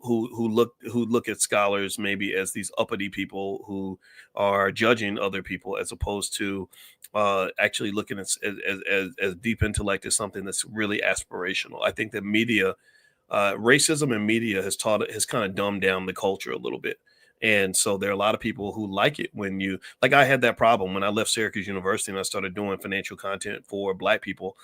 who look at scholars maybe as these uppity people who are judging other people, as opposed to actually looking at as deep intellect as something that's really aspirational. I think that media, racism in media has kind of dumbed down the culture a little bit. And so there are a lot of people who like it when you, like, I had that problem when I left Syracuse University and I started doing financial content for Black people.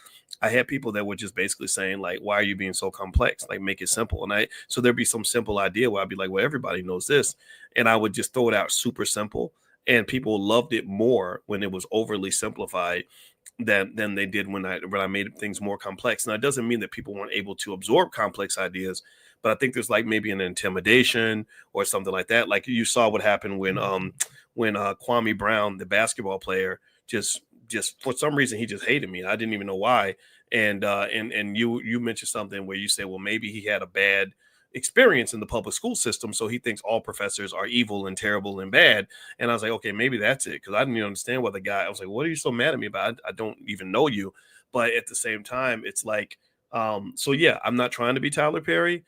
I had people that were just basically saying, like, why are you being so complex? Like, make it simple. And so there'd be some simple idea where I'd be like, well, everybody knows this. And I would just throw it out super simple. And people loved it more when it was overly simplified than they did when I made things more complex. Now, it doesn't mean that people weren't able to absorb complex ideas, but I think there's like maybe an intimidation or something like that. Like you saw what happened when Kwame Brown, the basketball player, just for some reason he just hated me. I didn't even know why. And you mentioned something where you say, well, maybe he had a bad experience in the public school system, so he thinks all professors are evil and terrible and bad. And I was like, okay, maybe that's it, because I didn't even understand what the guy. I was like, what are you so mad at me about? I don't even know you. But at the same time, it's like, so yeah, I'm not trying to be Tyler Perry,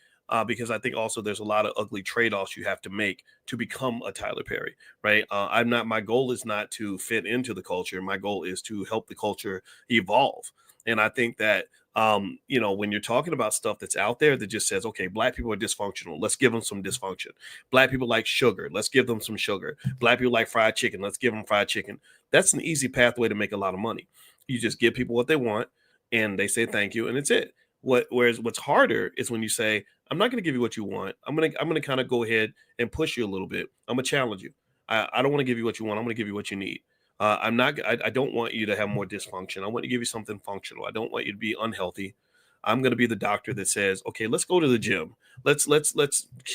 because I think also there's a lot of ugly trade-offs you have to make to become a Tyler Perry, right? I'm not. My goal is not to fit into the culture. My goal is to help the culture evolve. And I think that when you're talking about stuff that's out there that just says, okay, Black people are dysfunctional, let's give them some dysfunction. Black people like sugar, let's give them some sugar. Black people like fried chicken, let's give them fried chicken. That's an easy pathway to make a lot of money. You just give people what they want, and they say thank you, and it's it. Whereas what's harder is when you say, I'm not going to give you what you want. I'm gonna kind of go ahead and push you a little bit. I'm gonna challenge you. I don't want to give you what you want. I'm gonna give you what you need. I'm not. I don't want you to have more dysfunction. I want to give you something functional. I don't want you to be unhealthy. I'm going to be the doctor that says, okay, let's go to the gym. Let's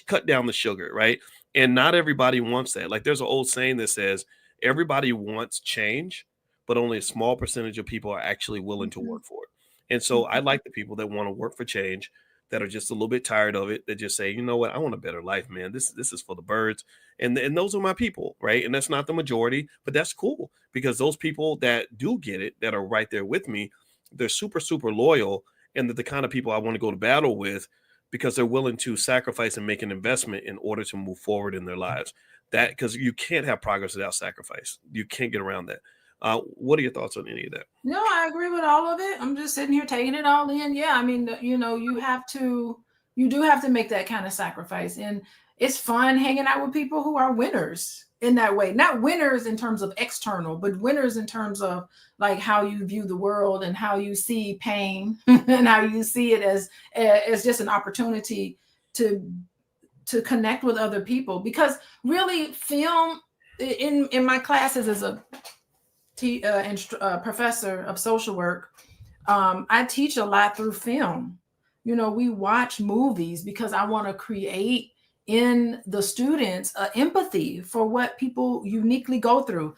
cut down the sugar, right? And not everybody wants that. Like there's an old saying that says everybody wants change, but only a small percentage of people are actually willing to Mhm. work for it. And so I like the people that want to work for change, that are just a little bit tired of it, that just say, you know what, I want a better life, man. This is for the birds. And those are my people, right? And that's not the majority, but that's cool, because those people that do get it, that are right there with me, they're super, super loyal, and they're the kind of people I want to go to battle with, because they're willing to sacrifice and make an investment in order to move forward in their lives. That, because you can't have progress without sacrifice. You can't get around that. What are your thoughts on any of that? No, I agree with all of it. I'm just sitting here taking it all in. Yeah, I mean, you do have to make that kind of sacrifice. And it's fun hanging out with people who are winners in that way. Not winners in terms of external, but winners in terms of like how you view the world and how you see pain and how you see it as just an opportunity to connect with other people. Because really, film in my classes as a professor of social work, I teach a lot through film. We watch movies because I want to create in the students empathy for what people uniquely go through.